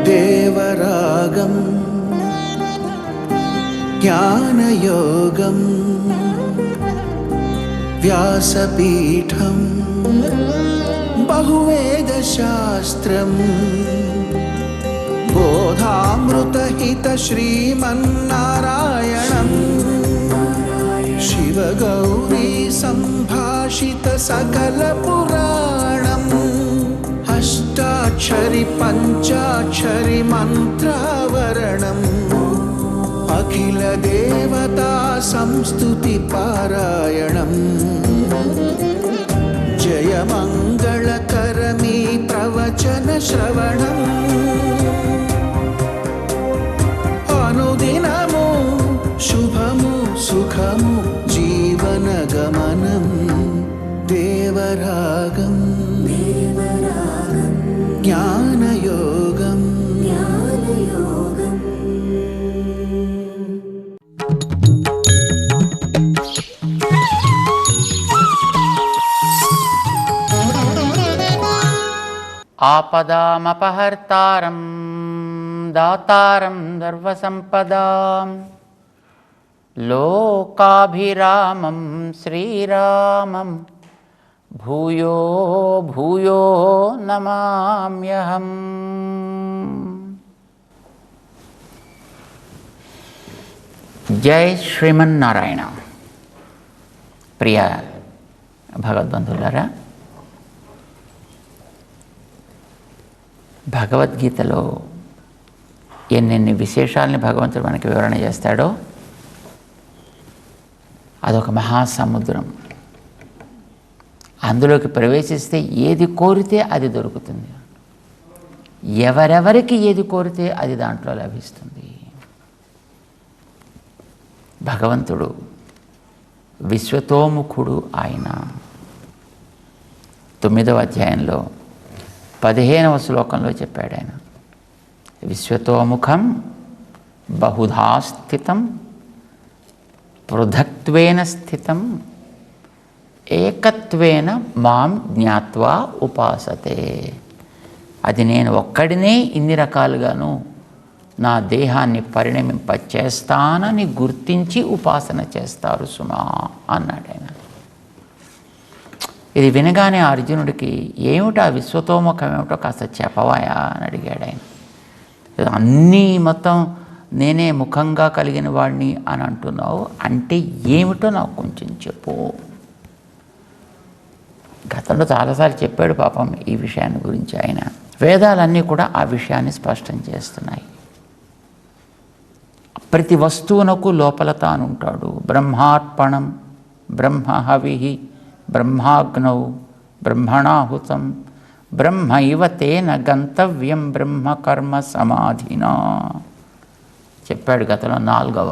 దేవరాగం జ్ఞానయోగం వ్యాసపీఠం బహువేదశాస్త్రం బోధామృతహిత శ్రీమన్నారాయణం శివగౌరీ సంభాషిత సకల పురాణం అష్టాక్షరి పంచాక్షరి మంత్రావరణం అఖిల దేవతా సంస్తుతి పారాయణం జయమంగళకరమీ ప్రవచన శ్రవణం అనుదినము శుభము సుఖము జీవన గమనం దేవరాగం జ్ఞానయోగం ఆపదామపహర్తారం దాతారం సర్వసంపదాం లోకాభిరామం శ్రీరామం భూయో భూయో నమామ్యహం. జై శ్రీమన్నారాయణ. ప్రియ భగవద్బంధువులారా, భగవద్గీతలో ఎన్నెన్ని విశేషాలని భగవంతుడు మనకి వివరణ చేస్తాడో అదొక మహాసముద్రం. అందులోకి ప్రవేశిస్తే ఏది కోరితే అది దొరుకుతుంది, ఎవరెవరికి ఏది కోరితే అది దాంట్లో లభిస్తుంది. భగవంతుడు విశ్వతోముఖుడు. ఆయన 9వ అధ్యాయంలో 15వ శ్లోకంలో చెప్పాడు. ఆయన విశ్వతోముఖం బహుధా స్థితం పృథక్త్వేన స్థితం ఏకత్వేన మాం జ్ఞాత్వా ఉపాసతే. అది నేను ఒక్కడినే ఇన్ని రకాలుగాను నా దేహాన్ని పరిణమింపచేస్తానని గుర్తించి ఉపాసన చేస్తారు సుమా అన్నాడు ఆయన. ఇది వినగానే అర్జునుడికి ఏమిటా విశ్వతోముఖం ఏమిటో కాస్త చెప్పవాయా అని అడిగాడు ఆయన. అన్నీ మొత్తం నేనే ముఖంగా కలిగిన వాడిని అని అంటున్నావు, అంటే ఏమిటో నాకు కొంచెం చెప్పు. గతంలో చాలాసార్లు చెప్పాడు పాపం ఈ విషయాన్ని గురించి ఆయన. వేదాలన్నీ కూడా ఆ విషయాన్ని స్పష్టం చేస్తున్నాయి. ప్రతి వస్తువునకు లోపల తానుంటాడు. బ్రహ్మార్పణం బ్రహ్మహవి బ్రహ్మాగ్నౌ బ్రహ్మణాహుతం బ్రహ్మైవ తేన గంతవ్యం బ్రహ్మకర్మ సమాధినా చెప్పాడు గతంలో 4వ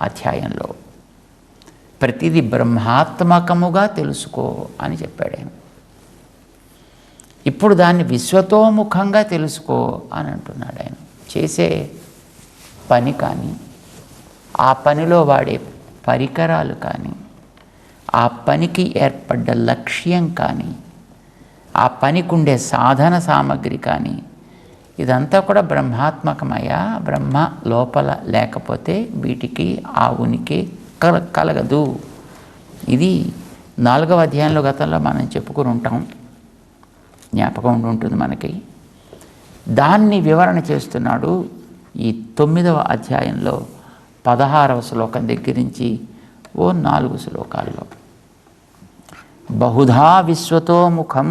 అధ్యాయంలో. ప్రతిదీ బ్రహ్మాత్మకముగా తెలుసుకో అని చెప్పాడు ఆయన. ఇప్పుడు దాన్ని విశ్వతోముఖంగా తెలుసుకో అని అంటున్నాడు ఆయన. చేసే పని కానీ, ఆ పనిలో వాడే పరికరాలు కానీ, ఆ పనికి ఏర్పడ్డ లక్ష్యం కానీ, ఆ పనికి ఉండే సాధన సామగ్రి కానీ, ఇదంతా కూడా బ్రహ్మాత్మకమయ్యా. బ్రహ్మ లోపల లేకపోతే వీటికి ఆ ఉనికి కలగదు. ఇది 4వ అధ్యాయంలో గతంలో మనం చెప్పుకుని ఉంటాం, జ్ఞాపకం ఉంటుంది మనకి. దాన్ని వివరణ చేస్తున్నాడు ఈ 9వ అధ్యాయంలో 16వ శ్లోకం దగ్గర నుంచి 4 శ్లోకాల్లో. బహుధా విశ్వతోముఖం,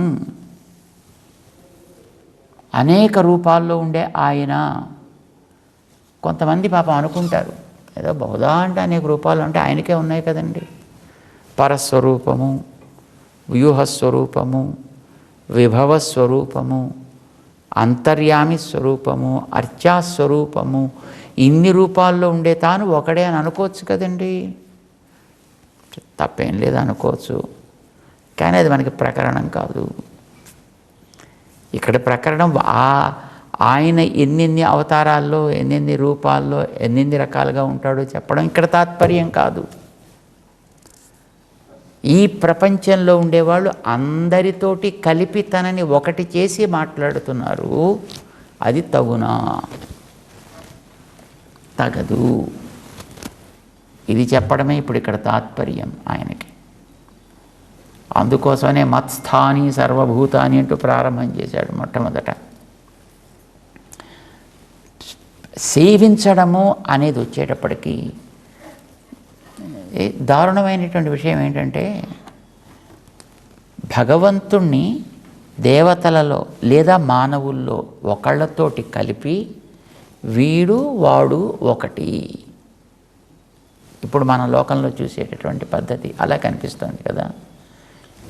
అనేక రూపాల్లో ఉండే ఆయన. కొంతమంది పాపం అనుకుంటారు ఏదో బహుధా అంటే అనేక రూపాలు అంటే ఆయనకే ఉన్నాయి కదండి. పరస్వరూపము, వ్యూహస్వరూపము, విభవస్వరూపము, అంతర్యామి స్వరూపము, అర్చాస్వరూపము, ఇన్ని రూపాల్లో ఉండే తాను ఒకడే అని అనుకోవచ్చు కదండి. తప్పేం లేదు, అనుకోవచ్చు. కానీ అది మనకి ప్రకరణం కాదు. ఇక్కడ ప్రకరణం ఆయన ఎన్నెన్ని అవతారాల్లో, ఎన్నెన్ని రూపాల్లో, ఎన్నెన్ని రకాలుగా ఉంటాడో చెప్పడం ఇక్కడ తాత్పర్యం కాదు. ఈ ప్రపంచంలో ఉండేవాళ్ళు అందరితోటి కలిపి తనని ఒకటి చేసి మాట్లాడుతున్నారు. అది తగునా? తగదు. ఇది చెప్పడమే ఇప్పుడు ఇక్కడ తాత్పర్యం ఆయనకి. అందుకోసమే మత్స్థాని సర్వభూతాని అంటూ ప్రారంభం చేశాడు మొట్టమొదట. సేవించడము అనేది వచ్చేటప్పటికీ దారుణమైనటువంటి విషయం ఏంటంటే, భగవంతుణ్ణి దేవతలలో లేదా మానవుల్లో ఒకళ్ళతోటి కలిపి వీడు వాడు ఒకటి. ఇప్పుడు మన లోకంలో చూసేటటువంటి పద్ధతి అలా కనిపిస్తుంది కదా.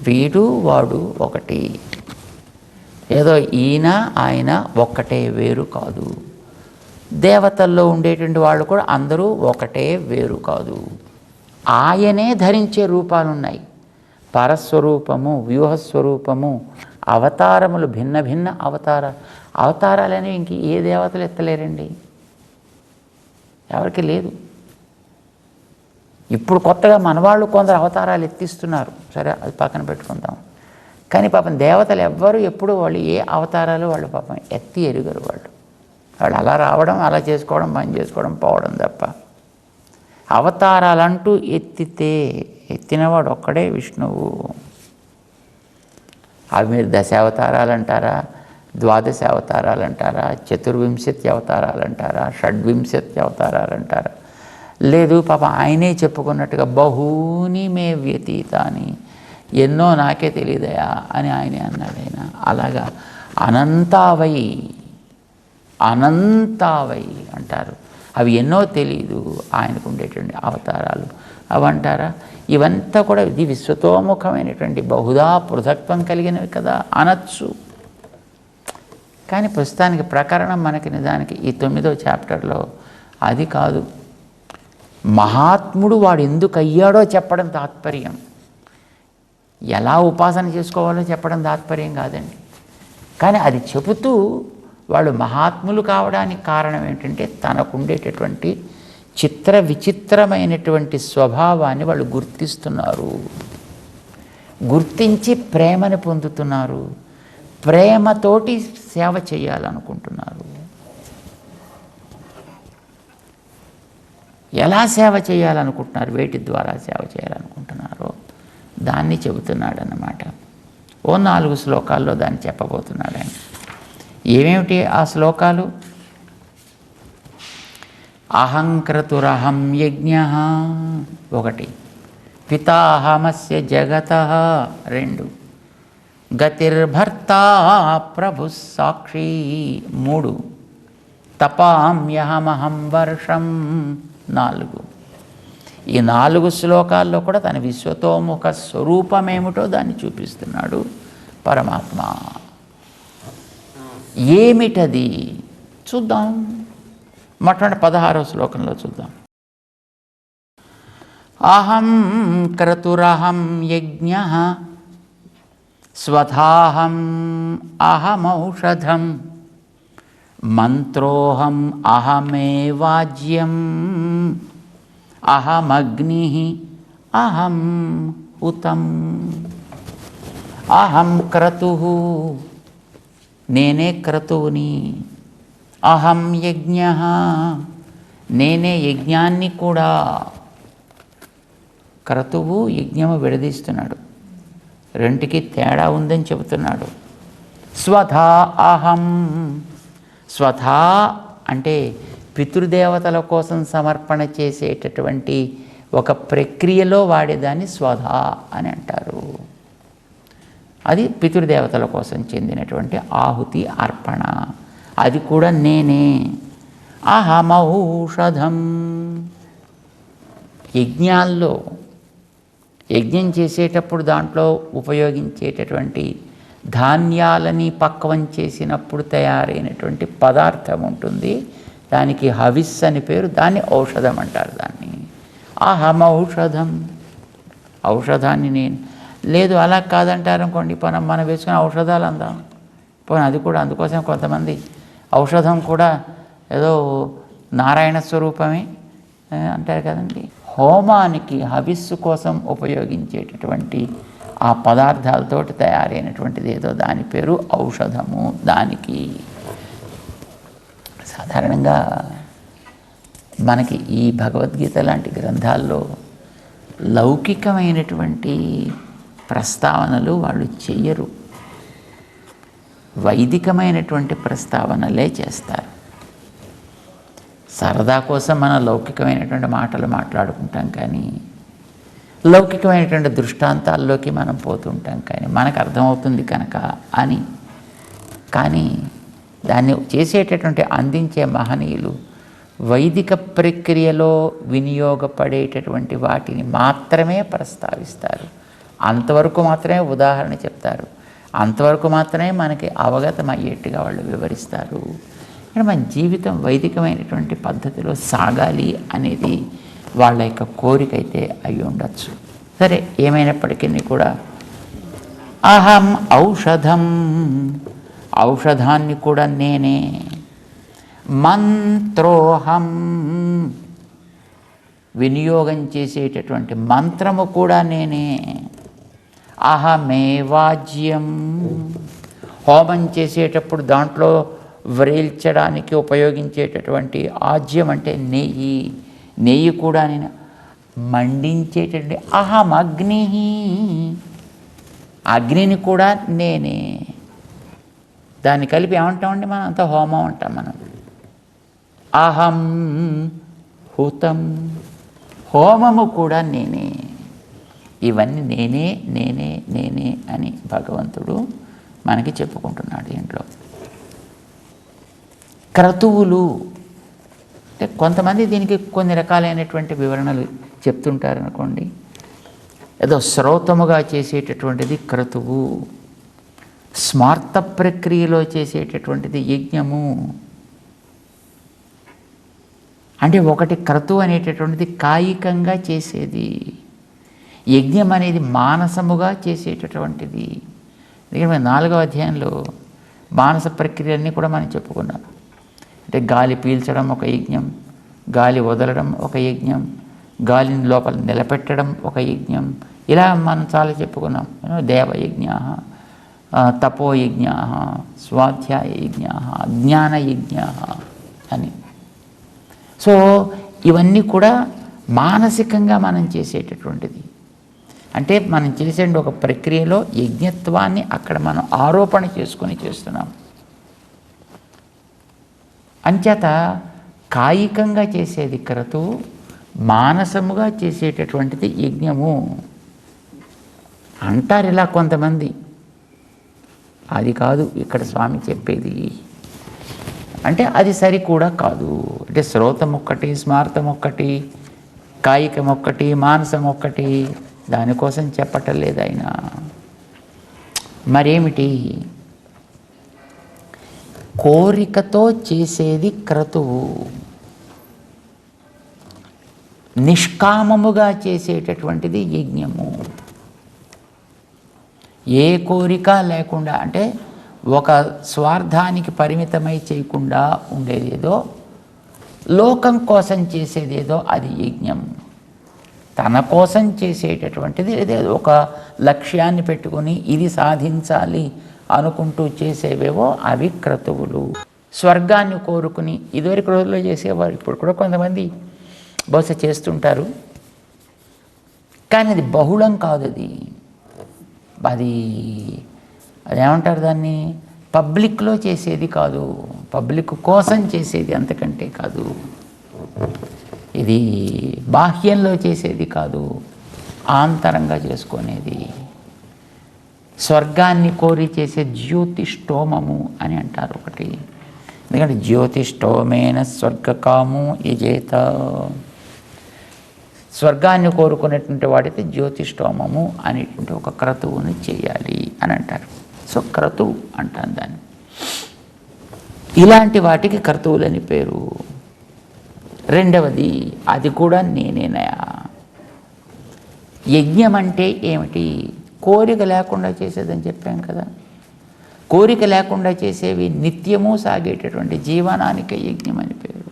వీడు వాడు ఒకటి, ఏదో ఈయన ఆయన ఒక్కటే, వేరు కాదు. దేవతల్లో ఉండేటువంటి వాళ్ళు కూడా అందరూ ఒకటే, వేరు కాదు. ఆయనే ధరించే రూపాలున్నాయి. పరస్వరూపము, వ్యూహస్వరూపము, అవతారములు, భిన్న భిన్న అవతారాలనేవి ఇంక ఏ దేవతలు ఎత్తలేరండి, ఎవరికి లేదు. ఇప్పుడు కొత్తగా మనవాళ్ళు కొందరు అవతారాలు ఎత్తిస్తున్నారు, సరే అది పక్కన పెట్టుకుందాం. కానీ పాపం దేవతలు ఎవ్వరు ఎప్పుడు వాళ్ళు ఏ అవతారాలు వాళ్ళు పాపం ఎత్తి ఎరుగరు. వాళ్ళు అలా రావడం, అలా చేసుకోవడం, పని చేసుకోవడం, పోవడం తప్ప అవతారాలంటూ ఎత్తినవాడు ఒక్కడే విష్ణువు. అవి మీరు దశావతారాలు అంటారా, ద్వాదశ అవతారాలు అంటారా, చతుర్వింశతి అవతారాలు అంటారా, షడ్వింశతి అవతారాలు అంటారా? లేదు, పాప ఆయనే చెప్పుకున్నట్టుగా బహూని మే వ్యతీతాని, ఎన్నో నాకే తెలియదయా అని ఆయనే అన్నాడు. ఆయన అలాగా అనంతావై అంటారు. అవి ఎన్నో తెలియదు ఆయనకు ఉండేటువంటి అవతారాలు అవంటారా? ఇవంతా కూడా ఇది విశ్వతోముఖమైనటువంటి బహుదా పృథక్త్వం కలిగినవి కదా అనొచ్చు. కానీ ప్రస్తుతానికి ప్రకరణం మనకి నిజానికి ఈ 9వ చాప్టర్లో అది కాదు. మహాత్ముడు వాడు ఎందుకు అయ్యాడో చెప్పడం తాత్పర్యం, ఎలా ఉపాసన చేసుకోవాలో చెప్పడం తాత్పర్యం కాదండి. కానీ అది చెబుతూ వాళ్ళు మహాత్ములు కావడానికి కారణం ఏంటంటే తనకుండేటటువంటి చిత్ర విచిత్రమైనటువంటి స్వభావాన్ని వాళ్ళు గుర్తిస్తున్నారు, గుర్తించి ప్రేమను పొందుతున్నారు, ప్రేమతోటి సేవ చేయాలనుకుంటున్నారు. ఎలా సేవ చేయాలనుకుంటున్నారు, వేటి ద్వారా సేవ చేయాలనుకుంటున్నారో దాన్ని చెబుతున్నాడు అన్నమాట. ఓ 4 శ్లోకాల్లో దాన్ని చెప్పబోతున్నాడు ఆయన. ఏమేమిటి ఆ శ్లోకాలు? అహంక్రతురహం యజ్ఞ 1, పితాహమస్య జగతః 2, గతిర్భర్తా ప్రభు సాక్షి 3, తపామ్యహమహం వర్షం 4. ఈ 4 శ్లోకాల్లో కూడా తన విశ్వతోముఖ స్వరూపమేమిటో దాన్ని చూపిస్తున్నాడు పరమాత్మ. ఏమిటది చూద్దాం. మొట్టమొదటి 16వ శ్లోకంలో చూద్దాం. అహం క్రతురహం యజ్ఞ స్వధాహం అహమౌషధం మంత్రోహం అహమేవాజ్యం అహమగ్ని అహం హుతం. అహం క్రతుః, నేనే క్రతువుని. అహం యజ్ఞ, నేనే యజ్ఞాన్ని కూడా. క్రతువు యజ్ఞము విడదీస్తున్నాడు, రెంటికి తేడా ఉందని చెబుతున్నాడు. స్వధా అహం, స్వధా అంటే పితృదేవతల కోసం సమర్పణ చేసేటటువంటి ఒక ప్రక్రియలో వాడేదాన్ని స్వధా అని అంటారు. అది పితృదేవతల కోసం చెందినటువంటి ఆహుతి అర్పణ, అది కూడా నేనే. అహమౌషధం, యజ్ఞాల్లో యజ్ఞం చేసేటప్పుడు దాంట్లో ఉపయోగించేటటువంటి ధాన్యాలని పక్వం చేసినప్పుడు తయారైనటువంటి పదార్థం ఉంటుంది, దానికి హవిస్ అని పేరు, దాన్ని ఔషధం అంటారు. దాన్ని అహమౌషధం, ఔషధాన్ని నేను. లేదు అలా కాదంటారు అనుకోండి, మనం వేసుకునే ఔషధాలు అందాం పోనీ, అది కూడా అందుకోసం కొంతమంది ఔషధం కూడా ఏదో నారాయణ స్వరూపమే అంటారు కదండి. హోమానికి హవిస్సు కోసం ఉపయోగించేటటువంటి ఆ పదార్థాలతోటి తయారైనటువంటిది ఏదో దాని పేరు ఔషధము. దానికి సాధారణంగా మనకి ఈ భగవద్గీత లాంటి గ్రంథాల్లో లౌకికమైనటువంటి ప్రస్తావనలు వాళ్ళు చెయ్యరు, వైదికమైనటువంటి ప్రస్తావనలే చేస్తారు. సరదా కోసం మనం లౌకికమైనటువంటి మాటలు మాట్లాడుకుంటాం, కానీ లౌకికమైనటువంటి దృష్టాంతాల్లోకి మనం పోతుంటాం, కానీ మనకు అర్థమవుతుంది కనుక అని. కానీ దాన్ని చేసేటటువంటి అందించే మహనీయులు వైదిక ప్రక్రియలో వినియోగపడేటటువంటి వాటిని మాత్రమే ప్రస్తావిస్తారు. అంతవరకు మాత్రమే ఉదాహరణ చెప్తారు, అంతవరకు మాత్రమే మనకి అవగతం అయ్యేట్టుగా వాళ్ళు వివరిస్తారు. ఇక్కడ మన జీవితం వైదికమైనటువంటి పద్ధతిలో సాగాలి అనేది వాళ్ళ యొక్క కోరిక అయితే అయి ఉండొచ్చు. సరే, ఏమైనప్పటికీ కూడా అహం ఔషధం, ఔషధాన్ని కూడా నేనే. మంత్రోహం, వినియోగం చేసేటటువంటి మంత్రము కూడా నేనే. అహమేవాజ్యం, హోమం చేసేటప్పుడు దాంట్లో వ్రేల్చడానికి ఉపయోగించేటటువంటి ఆజ్యం అంటే నెయ్యి, నెయ్యి కూడా నేను. మండించేటటువంటి అహం అగ్ని, అగ్నిని కూడా నేనే. దాన్ని కలిపి ఏమంటామండి మనం? అంతా హోమం అంటాం మనం. అహం హుతం, హోమము కూడా నేనే. ఇవన్నీ నేనే నేనే నేనే అని భగవంతుడు మనకి చెప్పుకుంటున్నాడు దీంట్లో. క్రతువులు అంటే కొంతమంది దీనికి కొన్ని రకాలైనటువంటి వివరణలు చెప్తుంటారు అనుకోండి. ఏదో శ్రౌతముగా చేసేటటువంటిది క్రతువు, స్మార్త ప్రక్రియలో చేసేటటువంటిది యజ్ఞము. అంటే ఒకటి క్రతువు అనేటటువంటిది కాయికంగా చేసేది, యజ్ఞం అనేది మానసముగా చేసేటటువంటిది. ఎందుకంటే 4వ అధ్యాయంలో మానస ప్రక్రియలన్నీ కూడా మనం చెప్పుకున్నాం. అంటే గాలి పీల్చడం ఒక యజ్ఞం, గాలి వదలడం ఒక యజ్ఞం, గాలిని లోపల నిలబెట్టడం ఒక యజ్ఞం. ఇలా మనం చాలా చెప్పుకున్నాం. దేవయజ్ఞ, తపోయజ్ఞ, స్వాధ్యాయ యజ్ఞ, జ్ఞానయజ్ఞ అని. సో ఇవన్నీ కూడా మానసికంగా మనం చేసేటటువంటిది. అంటే మనం చేసే ఒక ప్రక్రియలో యజ్ఞత్వాన్ని అక్కడ మనం ఆరోపణ చేసుకొని చేస్తున్నాం. అంచేత కాయికంగా చేసేది క్రతువు, మానసముగా చేసేటటువంటిది యజ్ఞము అంటారు ఇలా కొంతమంది. అది కాదు ఇక్కడ స్వామి చెప్పేది. అంటే అది సరి కూడా కాదు. అంటే శ్రోతం ఒక్కటి, స్మార్తం ఒక్కటి, కాయికం ఒక్కటి, మానసం ఒక్కటి, దానికోసం చెప్పటం లేదు ఆయన. మరేమిటి? కోరికతో చేసేది క్రతువు, నిష్కామముగా చేసేటటువంటిది యజ్ఞము. ఏ కోరిక లేకుండా, అంటే ఒక స్వార్థానికి పరిమితమై చేయకుండా ఉండేదేదో, లోకం కోసం చేసేదేదో అది యజ్ఞం. తన కోసం చేసేటటువంటిది ఏదేదో ఒక లక్ష్యాన్ని పెట్టుకొని ఇది సాధించాలి అనుకుంటూ చేసేవేవో అవి క్రతువులు. స్వర్గాన్ని కోరుకుని ఇదివరకు రోజుల్లో చేసేవారు, ఇప్పుడు కూడా కొంతమంది బహుశా చేస్తుంటారు, కానీ అది బహుళం కాదు. అది అదేమంటారు దాన్ని, పబ్లిక్లో చేసేది కాదు, పబ్లిక్ కోసం చేసేది అంతకంటే కాదు. ఇది బాహ్యంలో చేసేది కాదు, ఆంతరంగా చేసుకునేది. స్వర్గాన్ని కోరి చేసే జ్యోతిష్టోమము అని అంటారు ఒకటి. ఎందుకంటే జ్యోతిష్టోమేన స్వర్గకాము యజేత, స్వర్గాన్ని కోరుకునేటువంటి వాడితే జ్యోతిష్టోమము అనేటువంటి ఒక క్రతువుని చేయాలి అని అంటారు. సో క్రతువు అంటాను దాన్ని. ఇలాంటి వాటికి క్రతువులని పేరు. రెండవది, అది కూడా నేనేనయా. యజ్ఞం అంటే ఏమిటి? కోరిక లేకుండా చేసేదని చెప్పాం కదా. కోరిక లేకుండా చేసేవి నిత్యము సాగేటటువంటి జీవనానికి యజ్ఞం అని పేరు.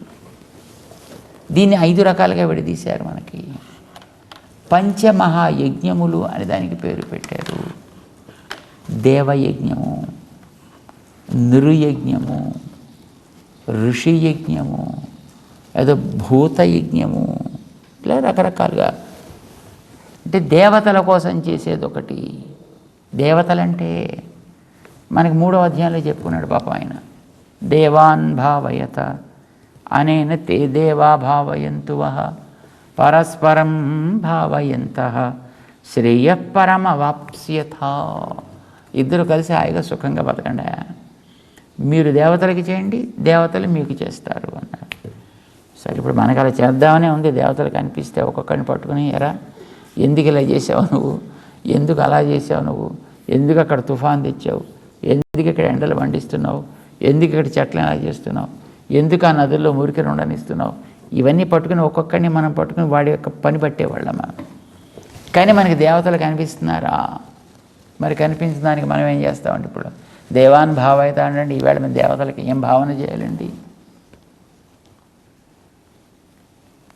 దీన్ని 5 రకాలుగా విడదీశారు మనకి. పంచమహాయజ్ఞములు అని దానికి పేరు పెట్టారు. దేవయజ్ఞము, నృయజ్ఞము, ఋషి యజ్ఞము, ఏదో భూతయజ్ఞము, ఇలా రకరకాలుగా. అంటే దేవతల కోసం చేసేది ఒకటి. దేవతలంటే మనకి 3వ అధ్యాయంలో చెప్పుకున్నాడు పాపం ఆయన. దేవాన్ భావయత అనేన తే దేవా భావయంతువః పరస్పరం భావయంతః శ్రేయఃపరమవాప్స్యథ. ఇద్దరు కలిసి హాయిగా సుఖంగా బతకండి. మీరు దేవతలకి చేయండి, దేవతలు మీకు చేస్తారు అన్నారు. సరే, ఇప్పుడు మనకు అలా చేద్దామనే ఉంది. దేవతలు కనిపిస్తే ఒక్కొక్కరిని పట్టుకుని, ఎరా ఎందుకు ఇలా చేసావు నువ్వు, ఎందుకు అలా చేసావు నువ్వు, ఎందుకు అక్కడ తుఫాన్ తెచ్చావు, ఎందుకు ఇక్కడ ఎండలు పండిస్తున్నావు, ఎందుకు ఇక్కడ చెట్లను ఎలా చేస్తున్నావు, ఎందుకు ఆ నదుల్లో మురికి ఉండనిస్తున్నావు, ఇవన్నీ పట్టుకుని ఒక్కొక్కరిని మనం పట్టుకుని వాడి యొక్క పని పట్టేవాళ్ళం మనం. కానీ మనకి దేవతలు కనిపిస్తున్నారా? మరి కనిపించిన దానికి మనం ఏం చేస్తామండి? ఇప్పుడు దేవాన్ భావయత అంటే ఈవేళ మేము దేవతలకి ఏం భావన చేయాలండి?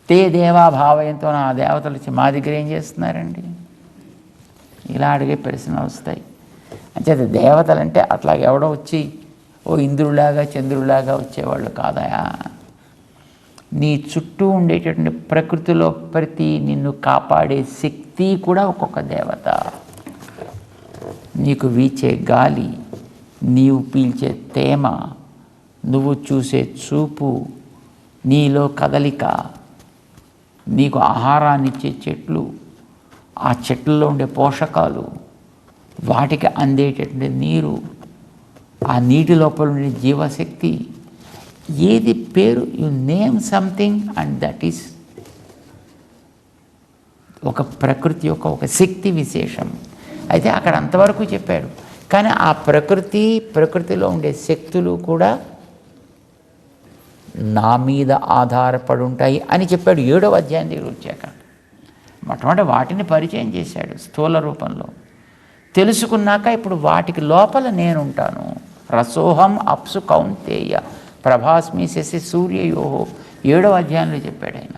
తే దేవా భావయంతో ఆ దేవతలు వచ్చి మా దగ్గర ఏం చేస్తున్నారండి? ఇలా అడిగే ప్రశ్నలు వస్తాయి. అంచేత దేవతలంటే అట్లా ఎవడో వచ్చి ఓ ఇంద్రులాగా చంద్రులాగా వచ్చేవాళ్ళు కాదయా. నీ చుట్టూ ఉండేటటువంటి ప్రకృతిలో ప్రతి నిన్ను కాపాడే శక్తి కూడా ఒక్కొక్క దేవత. నీకు వీచే గాలి, నీవు పీల్చే తేమ, నువ్వు చూసే చూపు, నీలో కదలిక, నీకు ఆహారాన్ని ఇచ్చే చెట్లు, ఆ చెట్లలో ఉండే పోషకాలు, వాటికి అందేటటువంటి నీరు, ఆ నీటి లోపల ఉండే జీవశక్తి, ఏది పేరు you name something and that is ఒక ప్రకృతి యొక్క ఒక శక్తి విశేషం. అయితే అక్కడ అంతవరకు చెప్పాడు. కానీ ఆ ప్రకృతిలో ఉండే శక్తులు కూడా నా మీద ఆధారపడి ఉంటాయి అని చెప్పాడు 7వ అధ్యాయం దగ్గర వచ్చాక. మొట్టమొదటి వాటిని పరిచయం చేశాడు స్థూల రూపంలో. తెలుసుకున్నాక ఇప్పుడు వాటికి లోపల నేనుంటాను. రసోహం అప్సు కౌంతేయ ప్రభాస్మి శశి సూర్యయోహో 7వ అధ్యాయంలో చెప్పాడు ఆయన.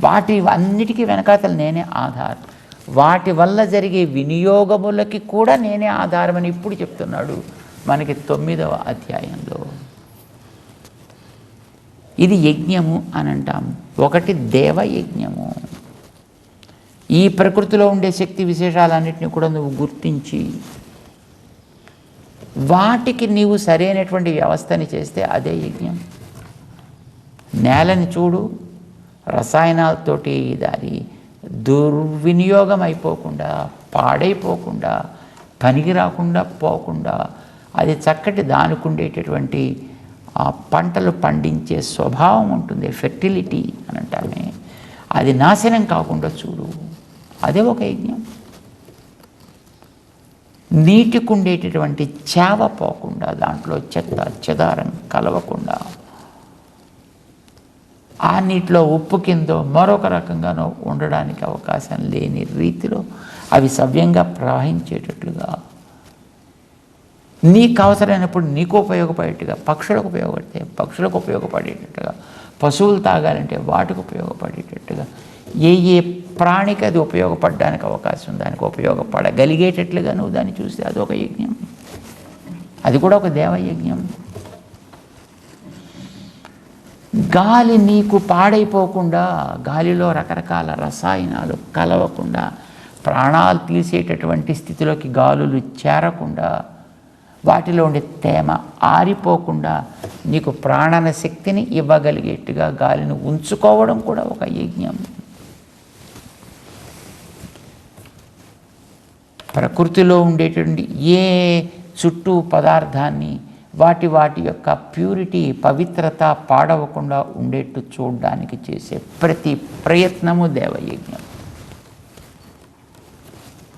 వాటి అన్నిటికీ వెనకాతలు నేనే ఆధారం. వాటి వల్ల జరిగే వినియోగములకి కూడా నేనే ఆధారమని ఇప్పుడు చెప్తున్నాడు మనకి 9వ అధ్యాయంలో. ఇది యజ్ఞము అని అంటాము. ఒకటి దేవయజ్ఞము. ఈ ప్రకృతిలో ఉండే శక్తి విశేషాలన్నింటినీ కూడా నువ్వు గుర్తించి వాటికి నీవు సరైనటువంటి వ్యవస్థని చేస్తే అదే యజ్ఞం. నేలని చూడు, రసాయనాలతోటి దాని దుర్వినియోగం అయిపోకుండా, పాడైపోకుండా, పనికి రాకుండా పోకుండా, అది చక్కటి దానికి ఉండేటటువంటి ఆ పంటలు పండించే స్వభావం ఉంటుంది, ఫెర్టిలిటీ అని అంటామే, అది నాశనం కాకుండా చూడు, అదే ఒక యజ్ఞం. నీటికి ఉండేటటువంటి చేవ పోకుండా, దాంట్లో చెత్త చెదారం కలవకుండా, ఆ నీటిలో ఉప్పు కిందో మరొక రకంగానో ఉండడానికి అవకాశం లేని రీతిలో అవి సవ్యంగా ప్రవహించేటట్లుగా, నీకు అవసరమైనప్పుడు నీకు ఉపయోగపడేట్టుగా, పక్షులకు ఉపయోగపడితే పక్షులకు ఉపయోగపడేటట్టుగా, పశువులు తాగాలంటే వాటికి ఉపయోగపడేటట్టుగా, ఏ ప్రాణికి అది ఉపయోగపడడానికి అవకాశం దానికి ఉపయోగపడగలిగేటట్లుగా నువ్వు దాన్ని చూస్తే అదొక యజ్ఞం. అది కూడా ఒక దేవయజ్ఞం. గాలి నీకు పాడైపోకుండా, గాలిలో రకరకాల రసాయనాలు కలవకుండా, ప్రాణాలు తీసేటటువంటి స్థితిలోకి గాలులు చేరకుండా, వాటిలో ఉండే తేమ ఆరిపోకుండా నీకు ప్రాణన శక్తిని ఇవ్వగలిగేట్టుగా గాలిని ఉంచుకోవడం కూడా ఒక యజ్ఞం. ప్రకృతిలో ఉండేటువంటి ఏ చుట్టూ పదార్థాన్ని వాటి యొక్క ప్యూరిటీ, పవిత్రత పాడవకుండా ఉండేట్టు చూడడానికి చేసే ప్రతి ప్రయత్నము దేవయజ్ఞం.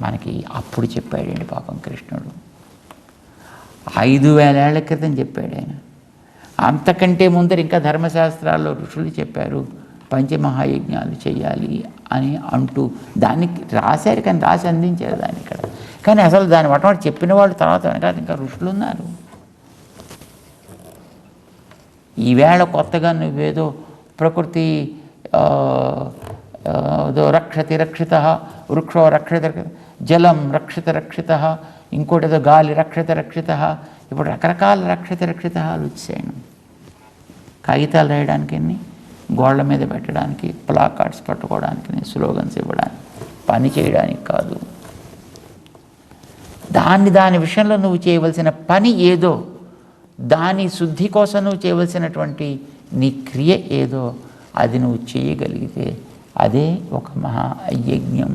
మనకి అప్పుడు చెప్పాడండి పాపం కృష్ణుడు. 5000 ఏళ్ల క్రితం చెప్పాడు ఆయన. అంతకంటే ముందర ఇంకా ధర్మశాస్త్రాల్లో ఋషులు చెప్పారు పంచమహాయజ్ఞాలు చేయాలి అని అంటూ దానికి రాశారు. కానీ రాసి అందించారు దాన్ని ఇక్కడ. కానీ అసలు దాని మొట్టమొదటి చెప్పిన వాళ్ళు తర్వాత వెనకాల ఇంకా ఋషులు ఉన్నారు. ఈవేళ కొత్తగా నువ్వేదో ప్రకృతి రక్షతి రక్షిత, వృక్షో రక్షిత జలం రక్షిత రక్షిత, ఇంకోటి ఏదో గాలి రక్షిత రక్షిత. ఇప్పుడు రకరకాల రక్షిత రక్షితాలు వచ్చాయి. కాగితాలు రాయడానికి, గోళ్ల మీద పెట్టడానికి, ప్లాకార్డ్స్ పట్టుకోవడానికి, స్లోగన్స్ ఇవ్వడానికి, పని చేయడానికి కాదు. దాని విషయంలో నువ్వు చేయవలసిన పని ఏదో, దాని శుద్ధి కోసం నువ్వు చేయవలసినటువంటి నీ క్రియ ఏదో అది నువ్వు చేయగలిగితే అదే ఒక మహాయజ్ఞం.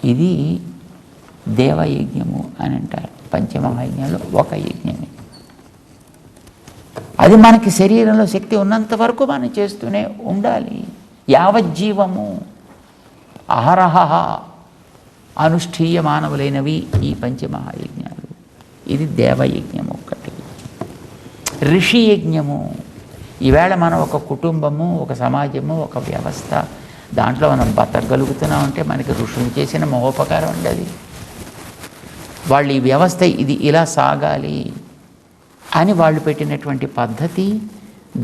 ఇది దేవయజ్ఞము అని అంటారు. పంచమహాయజ్ఞంలో ఒక యజ్ఞమే. అది మనకి శరీరంలో శక్తి ఉన్నంత వరకు మనం చేస్తూనే ఉండాలి. యావజ్జీవము అహరహ అనుష్ఠీయ మానవులైనవి ఈ పంచమహాయజ్ఞాలు. ఇది దేవయజ్ఞము ఒకటి. ఋషి యజ్ఞము, ఈవేళ మనం ఒక కుటుంబము, ఒక సమాజము, ఒక వ్యవస్థ, దాంట్లో మనం బతకగలుగుతున్నామంటే మనకి ఋషులు చేసిన మహోపకారం ఉండదు. వాళ్ళు ఈ వ్యవస్థ ఇది ఇలా సాగాలి అని వాళ్ళు పెట్టినటువంటి పద్ధతి,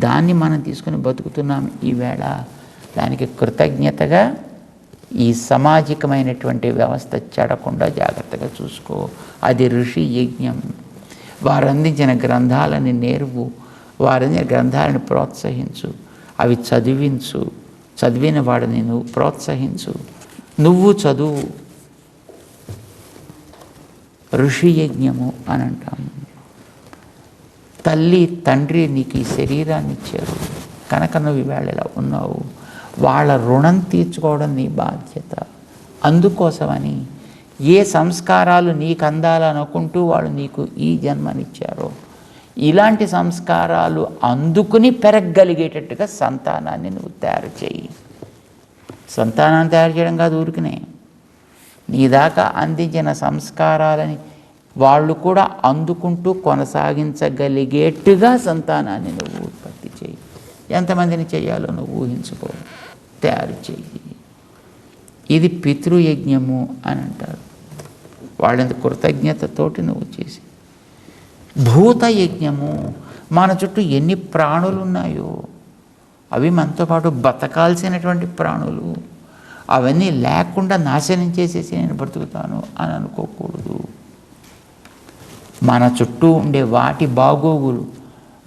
దాన్ని మనం తీసుకుని బతుకుతున్నాం ఈవేళ. దానికి కృతజ్ఞతగా ఈ సామాజికమైనటువంటి వ్యవస్థ చెడకుండా జాగ్రత్తగా చూసుకో. అది ఋషి యజ్ఞం. వారు అందించిన గ్రంథాలని నేర్వు, వారు అందించిన గ్రంథాలను ప్రోత్సహించు, అవి చదివించు, చదివిన వాడిని నువ్వు ప్రోత్సహించు, నువ్వు చదువు. ఋషి యజ్ఞము అని అంటాము. తల్లి తండ్రి నీకు ఈ శరీరాన్ని ఇచ్చారు కనుక నువ్వు ఈవేళ ఇలా ఉన్నావు. వాళ్ళ రుణం తీర్చుకోవడం నీ బాధ్యత. అందుకోసమని ఏ సంస్కారాలు నీకు అందాలనుకుంటూ వాళ్ళు నీకు ఈ జన్మనిచ్చారో ఇలాంటి సంస్కారాలు అందుకుని పెరగగలిగేటట్టుగా సంతానాన్ని నువ్వు తయారు చేయి. సంతానాన్ని తయారు చేయడం కాదు ఊరికనే, నీ దాకా అందించిన సంస్కారాలని వాళ్ళు కూడా అందుకుంటూ కొనసాగించగలిగేట్టుగా సంతానాన్ని నువ్వు ఉత్పత్తి చేయి. ఎంతమందిని చేయాలో నువ్వు ఊహించుకో, తయారు చేయి. ఇది పితృయజ్ఞము అని అంటారు. వాళ్ళంత కృతజ్ఞతతోటి నువ్వు చేసి. భూతయజ్ఞము, మన చుట్టూ ఎన్ని ప్రాణులు ఉన్నాయో అవి మనతో పాటు బతకాల్సినటువంటి ప్రాణులు, అవన్నీ లేకుండా నాశనం చేసేసి నేను బ్రతుకుతాను అని అనుకోకూడదు. మన చుట్టూ ఉండే వాటి బాగోగులు,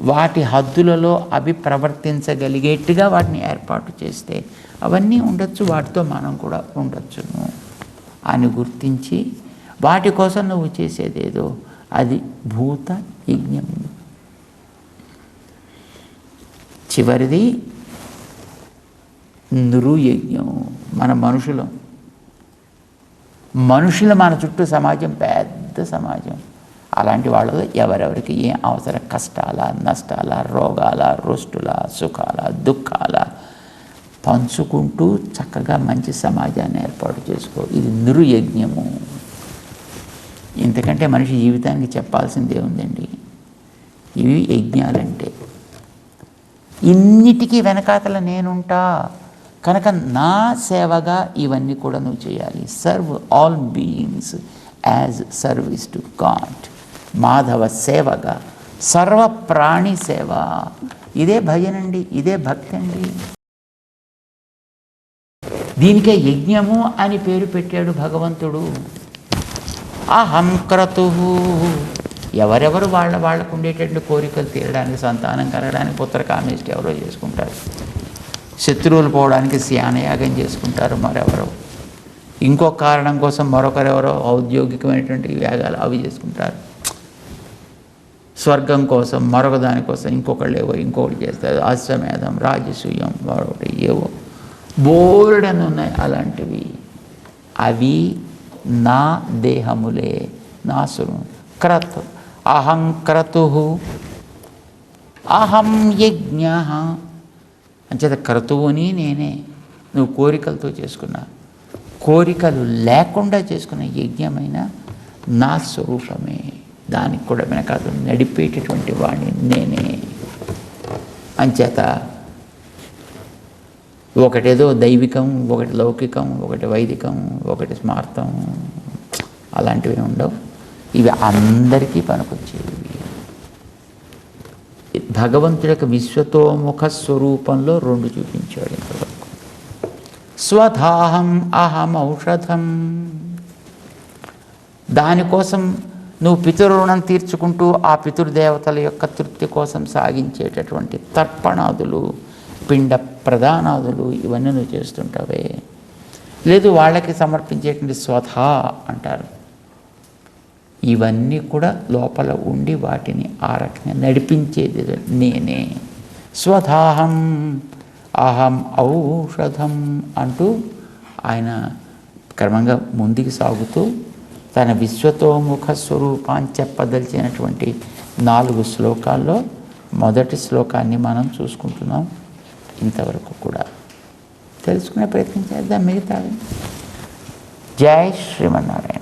వాటి హద్దులలో అవి ప్రవర్తించగలిగేట్టుగా వాటిని ఏర్పాటు చేస్తే అవన్నీ ఉండొచ్చు, వాటితో మనం కూడా ఉండొచ్చును అని గుర్తించి వాటి కోసం నువ్వు చేసేదేదో అది భూత యజ్ఞం. చివరిది నృయజ్ఞం. మన మనుషులు మన చుట్టూ సమాజం పెద్ద సమాజం. అలాంటి వాళ్ళు ఎవరెవరికి ఏ అవసర కష్టాల, నష్టాల, రోగాల, రుష్టుల, సుఖాల, దుఃఖాల పంచుకుంటూ చక్కగా మంచి సమాజాన్ని ఏర్పాటు చేసుకో. ఇది నృయజ్ఞము. ఇంతకంటే మనిషి జీవితానికి చెప్పాల్సిందే ఉందండి. ఇవి యజ్ఞాలంటే. ఇన్నిటికీ వెనకాతల నేనుంటా కనుక నా సేవగా ఇవన్నీ కూడా నువ్వు చేయాలి. Serve all beings as service to God. Madhava సేవగా, సర్వ ప్రాణి సేవ. ఇదే భజన అండి, ఇదే భక్తి అండి. దీనికే యజ్ఞము అని పేరు పెట్టాడు భగవంతుడు. అహం క్రతు. ఎవరెవరు వాళ్ళకు ఉండేటటువంటి కోరికలు తీరడానికి, సంతానం కలగడానికి పుత్రకామేష్టి ఎవరో చేసుకుంటారు. శత్రువులు పోవడానికి శ్యానయాగం చేసుకుంటారు మరెవరో. ఇంకో కారణం కోసం మరొకరెవరో ఔద్యోగికమైనటువంటి యాగాలు అవి చేసుకుంటారు. స్వర్గం కోసం మరొక దానికోసం ఇంకొకళ్ళు ఇంకొకటి చేస్తారు. అశ్వమేధం, రాజసూయం, మరొకటి ఏవో బోర్డని ఉన్నాయి అలాంటివి. అవి నా దేహములే, నా స్వరం. క్రతు అహం క్రతు అహం యజ్ఞ. అంచేత క్రతువుని నేనే. నువ్వు కోరికలతో చేసుకున్నా, కోరికలు లేకుండా చేసుకున్న యజ్ఞమైన నా స్వరూపమే. దానికి కూడా వెనకాల నడిపేటటువంటి వాడిని నేనే. అంచేత ఒకటేదో దైవికం, ఒకటి లౌకికం, ఒకటి వైదికం, ఒకటి స్మార్థం, అలాంటివి ఉండవు. ఇవి అందరికీ పనికొచ్చేవి. భగవంతుడి యొక్క విశ్వతోముఖ స్వరూపంలో 2 చూపించాడు ఇంతవరకు. స్వధాహం అహం ఔషధం. దానికోసం నువ్వు పితృరుణం తీర్చుకుంటూ ఆ పితృదేవతల యొక్క తృప్తి కోసం సాగించేటటువంటి తర్పణాదులు, పిండ ప్రదానాదులు ఇవన్నీ నువ్వు చేస్తుంటావే. లేదు వాళ్ళకి సమర్పించేటువంటి స్వధా అంటారు. ఇవన్నీ కూడా లోపల ఉండి వాటిని ఆ రకంగా నడిపించేది నేనే. స్వధాహం అహం ఔషధం అంటూ ఆయన క్రమంగా ముందుకు సాగుతూ తన విశ్వతోముఖ స్వరూపాన్ని చెప్పదలిచినటువంటి 4 శ్లోకాల్లో మొదటి శ్లోకాన్ని మనం చూసుకుంటున్నాం. ఇంతవరకు కూడా తెలుసుకునే ప్రయత్నం చేద్దాం మిగతావి. జై శ్రీమన్నారాయణ.